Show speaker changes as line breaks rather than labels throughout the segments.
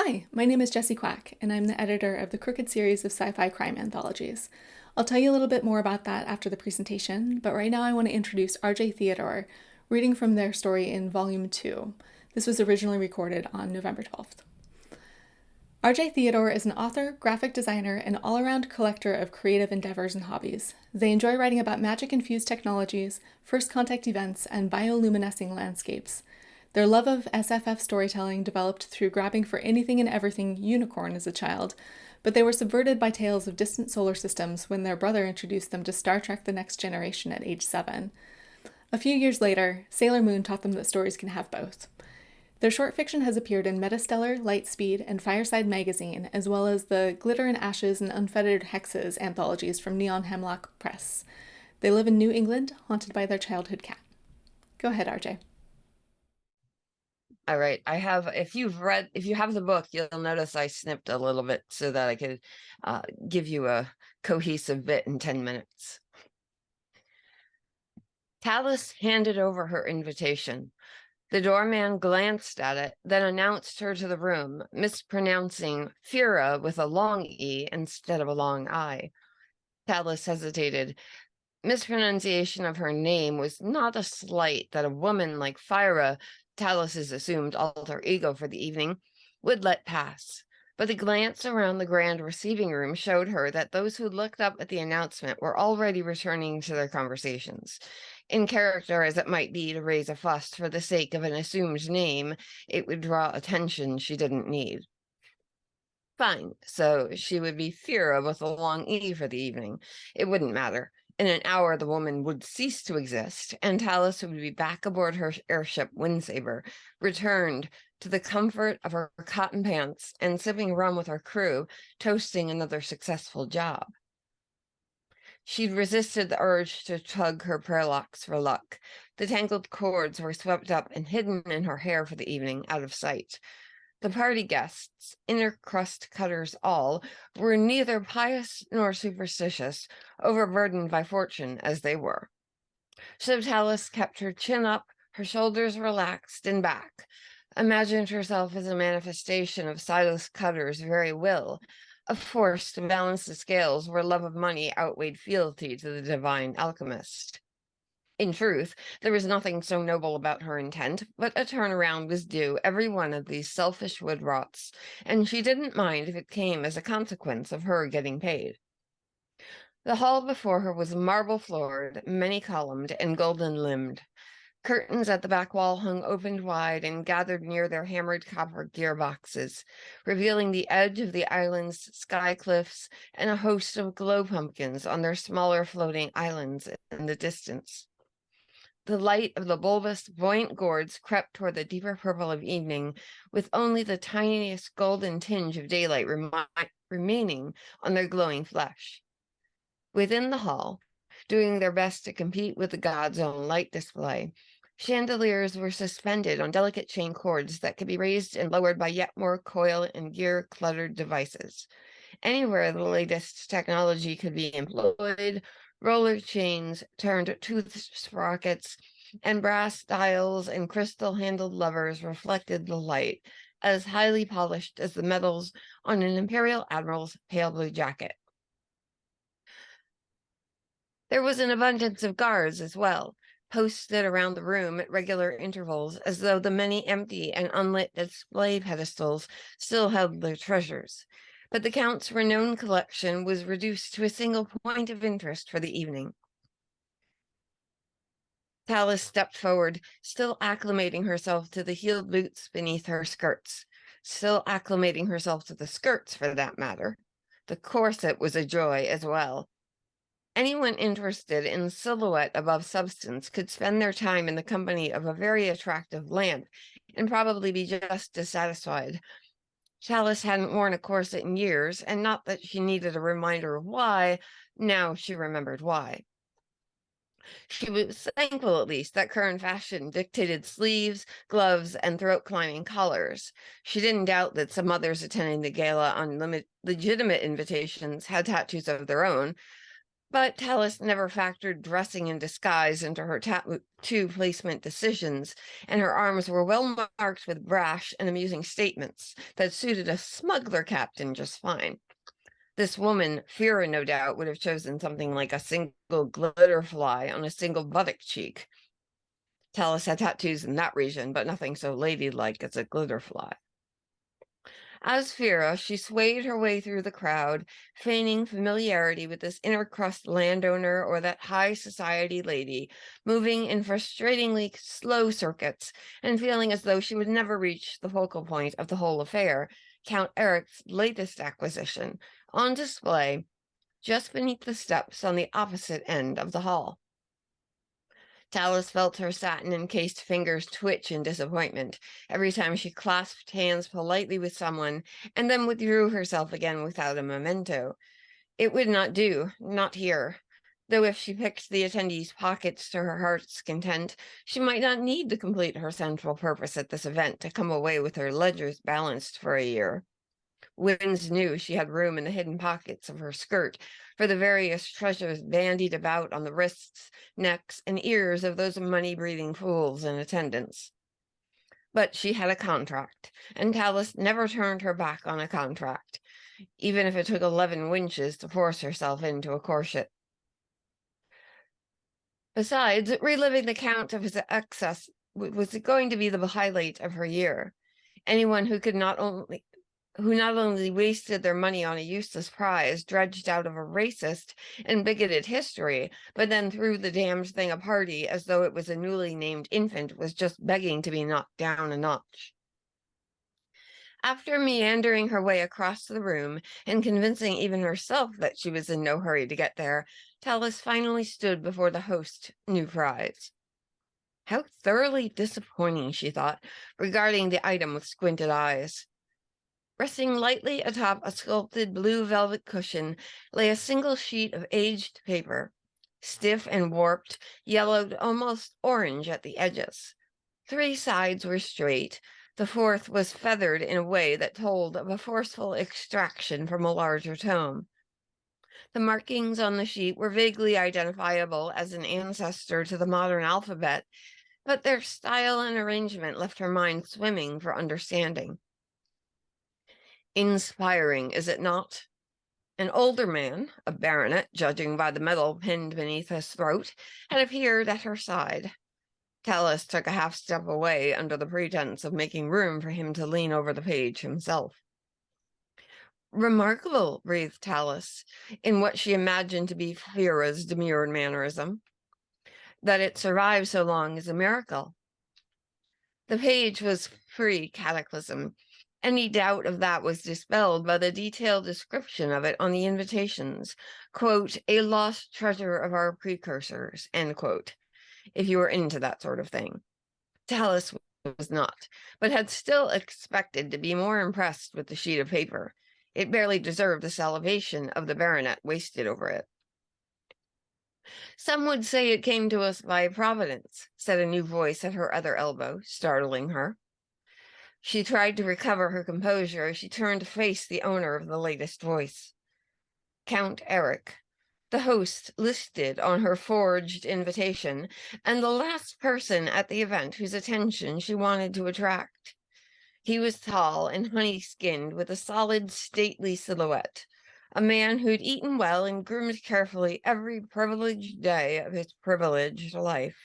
Hi, my name is Jessie Quack, and I'm the editor of the Crooked series of sci-fi crime anthologies. I'll tell you a little bit more about that after the presentation, but right now I want to introduce J Theodore, reading from their story in Volume 2. This was originally recorded on November 12th. J Theodore is an author, graphic designer, and all-around collector of creative endeavors and hobbies. They enjoy writing about magic-infused technologies, first contact events, and bioluminescing landscapes. Their love of SFF storytelling developed through grabbing for anything and everything unicorn as a child, but they were subverted by tales of distant solar systems when their brother introduced them to Star Trek The Next Generation at age 7. A few years later, Sailor Moon taught them that stories can have both. Their short fiction has appeared in Metastellar, Lightspeed, and Fireside magazine, as well as the Glitter and Ashes and Unfettered Hexes anthologies from Neon Hemlock Press. They live in New England, haunted by their childhood cat. Go ahead, RJ.
All right. if you have the book, you'll notice I snipped a little bit so that I could give you a cohesive bit in 10 minutes. Tallis handed over her invitation. The doorman glanced at it, then announced her to the room, mispronouncing Fira with a long E instead of a long I. Tallis hesitated. Mispronunciation of her name was not a slight that a woman like Fira, Tallis's assumed alter ego for the evening, would let pass. But a glance around the grand receiving room showed her that those who looked up at the announcement were already returning to their conversations. In character as it might be to raise a fuss for the sake of an assumed name, it would draw attention she didn't need. Fine, so she would be Fira with a long E for the evening. It wouldn't matter. In an hour, the woman would cease to exist, and Tallis would be back aboard her airship Windsaber, returned to the comfort of her cotton pants and sipping rum with her crew, toasting another successful job. She'd resisted the urge to tug her prayer locks for luck. The tangled cords were swept up and hidden in her hair for the evening, out of sight. The party guests, inner crust cutters all, were neither pious nor superstitious, overburdened by fortune as they were. So Tallis kept her chin up, her shoulders relaxed and back, imagined herself as a manifestation of Silas Cutter's very will, a force to balance the scales where love of money outweighed fealty to the divine alchemist. In truth, there was nothing so noble about her intent, but a turnaround was due every one of these selfish wood rots, and she didn't mind if it came as a consequence of her getting paid. The hall before her was marble-floored, many-columned, and golden-limbed. Curtains at the back wall hung opened wide and gathered near their hammered copper gearboxes, revealing the edge of the island's sky cliffs and a host of glow pumpkins on their smaller floating islands in the distance. The light of the bulbous, buoyant gourds crept toward the deeper purple of evening, with only the tiniest golden tinge of daylight remaining on their glowing flesh. Within the hall, doing their best to compete with the god's own light display, chandeliers were suspended on delicate chain cords that could be raised and lowered by yet more coil and gear-cluttered devices. Anywhere the latest technology could be employed, roller chains, turned tooth sprockets, and brass dials and crystal-handled levers reflected the light, as highly polished as the metals on an Imperial Admiral's pale blue jacket. There was an abundance of guards as well, posted around the room at regular intervals, as though the many empty and unlit display pedestals still held their treasures. But the Count's renowned collection was reduced to a single point of interest for the evening. Tallis stepped forward, still acclimating herself to the heeled boots beneath her skirts, still acclimating herself to the skirts, for that matter. The corset was a joy as well. Anyone interested in silhouette above substance could spend their time in the company of a very attractive lamp and probably be just as satisfied. Tallis hadn't worn a corset in years, and not that she needed a reminder of why. Now she remembered why. She was thankful, at least, that current fashion dictated sleeves, gloves, and throat-climbing collars. She didn't doubt that some others attending the gala on legitimate invitations had tattoos of their own, But Tallis never factored dressing in disguise into her tattoo placement decisions, and her arms were well marked with brash and amusing statements that suited a smuggler captain just fine. This woman, Fira, no doubt, would have chosen something like a single glitter fly on a single buttock cheek. Tallis had tattoos in that region, but nothing so ladylike as a glitter fly. As Fira, she swayed her way through the crowd, feigning familiarity with this inner crust landowner or that high society lady, moving in frustratingly slow circuits and feeling as though she would never reach the focal point of the whole affair, Count Eric's latest acquisition, on display just beneath the steps on the opposite end of the hall. Tallis felt her satin-encased fingers twitch in disappointment every time she clasped hands politely with someone and then withdrew herself again without a memento. It would not do, not here. Though if she picked the attendees' pockets to her heart's content, she might not need to complete her central purpose at this event to come away with her ledgers balanced for a year. Winds knew she had room in the hidden pockets of her skirt for the various treasures bandied about on the wrists, necks, and ears of those money-breathing fools in attendance. But she had a contract, and Tallis never turned her back on a contract, even if it took 11 winches to force herself into a corset. Besides, reliving the count of his excess was going to be the highlight of her year. Anyone who not only wasted their money on a useless prize dredged out of a racist and bigoted history, but then threw the damned thing a party as though it was a newly named infant was just begging to be knocked down a notch. After meandering her way across the room and convincing even herself that she was in no hurry to get there, Tallis finally stood before the host's new prize. How thoroughly disappointing, she thought, regarding the item with squinted eyes. Resting lightly atop a sculpted blue velvet cushion lay a single sheet of aged paper, stiff and warped, yellowed almost orange at the edges. 3 sides were straight. The fourth was feathered in a way that told of a forceful extraction from a larger tome. The markings on the sheet were vaguely identifiable as an ancestor to the modern alphabet, but their style and arrangement left her mind swimming for understanding. Inspiring, is it not? An older man, a baronet, judging by the medal pinned beneath his throat, had appeared at her side. Tallis took a half step away under the pretense of making room for him to lean over the page himself. Remarkable, breathed Tallis, in what she imagined to be Fira's demure mannerism. That it survived so long is a miracle. The page was free cataclysm. Any doubt of that was dispelled by the detailed description of it on the invitations. Quote, a lost treasure of our precursors, end quote, if you were into that sort of thing. Tallis was not, but had still expected to be more impressed with the sheet of paper. It barely deserved the salivation of the baronet wasted over it. Some would say it came to us by providence, said a new voice at her other elbow, startling her. She tried to recover her composure as she turned to face the owner of the latest voice. Count Eric, the host listed on her forged invitation, and the last person at the event whose attention she wanted to attract. He was tall and honey-skinned with a solid, stately silhouette, a man who'd eaten well and groomed carefully every privileged day of his privileged life.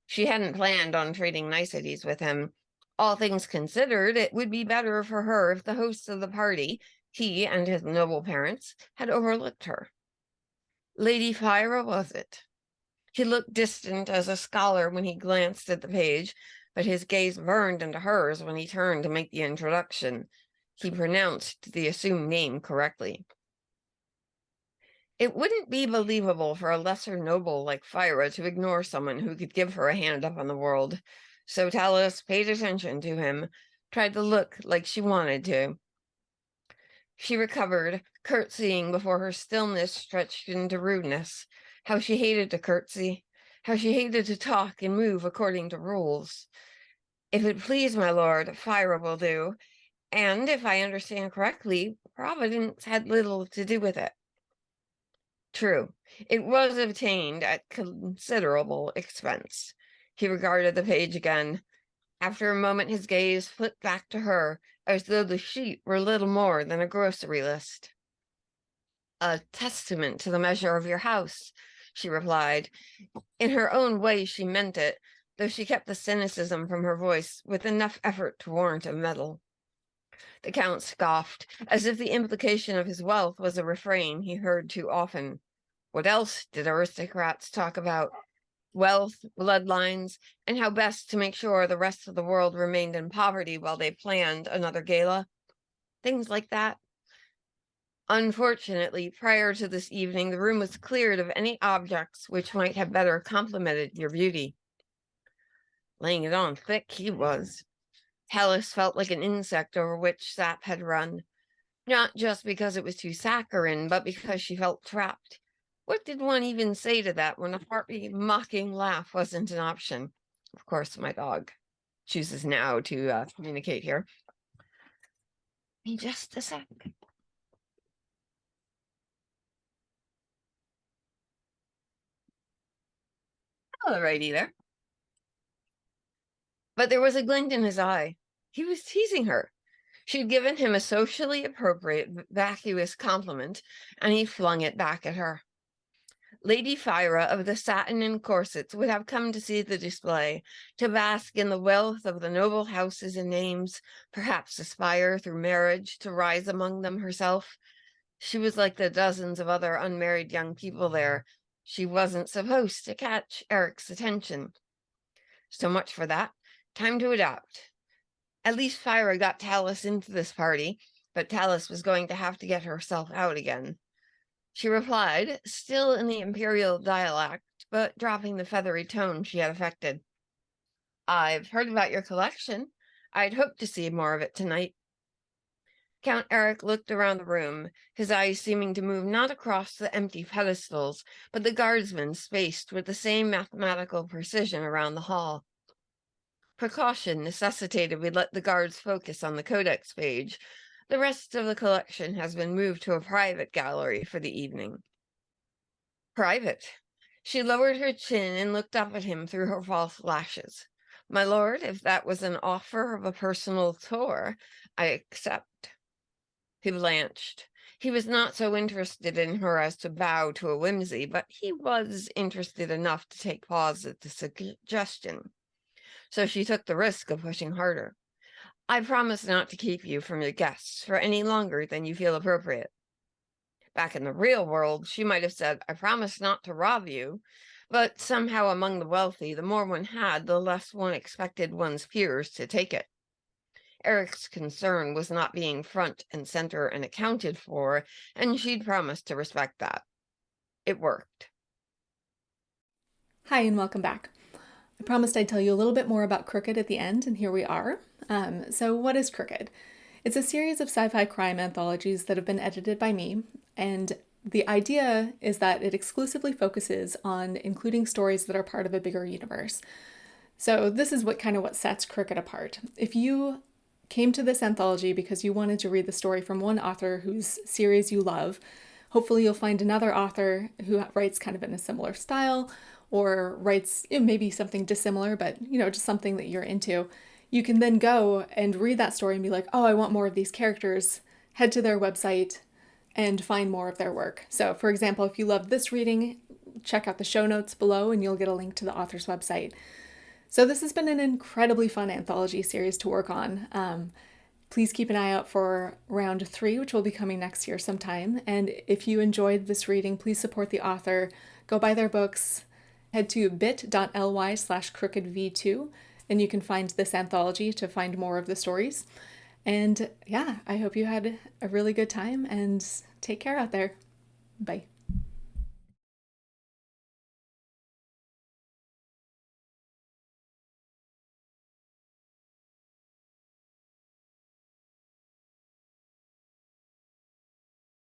She hadn't planned on trading niceties with him. All things considered, it would be better for her if the hosts of the party, he and his noble parents, had overlooked her. Lady Fira, was it? He looked distant as a scholar when he glanced at the page, but his gaze burned into hers when he turned to make the introduction. He pronounced the assumed name correctly. It wouldn't be believable for a lesser noble like Fira to ignore someone who could give her a hand up on the world, so Tallis paid attention to him, tried to look like she wanted to. She recovered, curtsying before her stillness stretched into rudeness. How she hated to curtsy, how she hated to talk and move according to rules. If it please my lord, Fira will do, and if I understand correctly, Providence had little to do with it. True, it was obtained at considerable expense. He regarded the page again. After a moment, his gaze flipped back to her, as though the sheet were little more than a grocery list. A testament to the measure of your house, she replied. In her own way, she meant it, though she kept the cynicism from her voice with enough effort to warrant a medal. The Count scoffed, as if the implication of his wealth was a refrain he heard too often. What else did aristocrats talk about? Wealth, bloodlines, and how best to make sure the rest of the world remained in poverty while they planned another gala. Things like that. Unfortunately, prior to this evening, the room was cleared of any objects which might have better complemented your beauty. Laying it on thick, he was. Tallis felt like an insect over which sap had run, not just because it was too saccharine, but because she felt trapped. What did one even say to that when a hearty, mocking laugh wasn't an option? Of course, my dog chooses now to communicate here. In just a sec. Alrighty there. But there was a glint in his eye. He was teasing her. She'd given him a socially appropriate, vacuous compliment, and he flung it back at her. Lady Fira of the satin and corsets would have come to see the display, to bask in the wealth of the noble houses and names, perhaps aspire through marriage to rise among them herself. She was like the dozens of other unmarried young people there. She wasn't supposed to catch Eric's attention. So much for that. Time to adapt. At least Fira got Tallis into this party, but Tallis was going to have to get herself out again. She replied, still in the imperial dialect, but dropping the feathery tone she had affected. I've heard about your collection. I'd hoped to see more of it tonight. Count Eric looked around the room, his eyes seeming to move not across the empty pedestals, but the guardsmen spaced with the same mathematical precision around the hall. Precaution necessitated we let the guards focus on the codex page. The rest of the collection has been moved to a private gallery for the evening. Private. She lowered her chin and looked up at him through her false lashes. My lord, if that was an offer of a personal tour, I accept. He blanched. He was not so interested in her as to bow to a whimsy, but he was interested enough to take pause at the suggestion. So she took the risk of pushing harder. I promise not to keep you from your guests for any longer than you feel appropriate. Back in the real world, she might have said, I promise not to rob you, but somehow among the wealthy, the more one had, the less one expected one's peers to take it. Eric's concern was not being front and center and accounted for, and she'd promised to respect that. It worked.
Hi, and welcome back. I promised I'd tell you a little bit more about Crooked at the end, and here we are. So what is Crooked? It's a series of sci-fi crime anthologies that have been edited by me, and the idea is that it exclusively focuses on including stories that are part of a bigger universe. So this is what sets Crooked apart. If you came to this anthology because you wanted to read the story from one author whose series you love, hopefully you'll find another author who writes kind of in a similar style, or writes maybe something dissimilar, but just something that you're into. You can then go and read that story and be like, oh, I want more of these characters. Head to their website and find more of their work. So for example, if you love this reading, check out the show notes below and you'll get a link to the author's website. So this has been an incredibly fun anthology series to work on. Please keep an eye out for round 3, which will be coming next year sometime. And if you enjoyed this reading, please support the author. Go buy their books. Head to bit.ly/CROOKED V.2 and you can find this anthology to find more of the stories. And yeah, I hope you had a really good time and take care out there. Bye.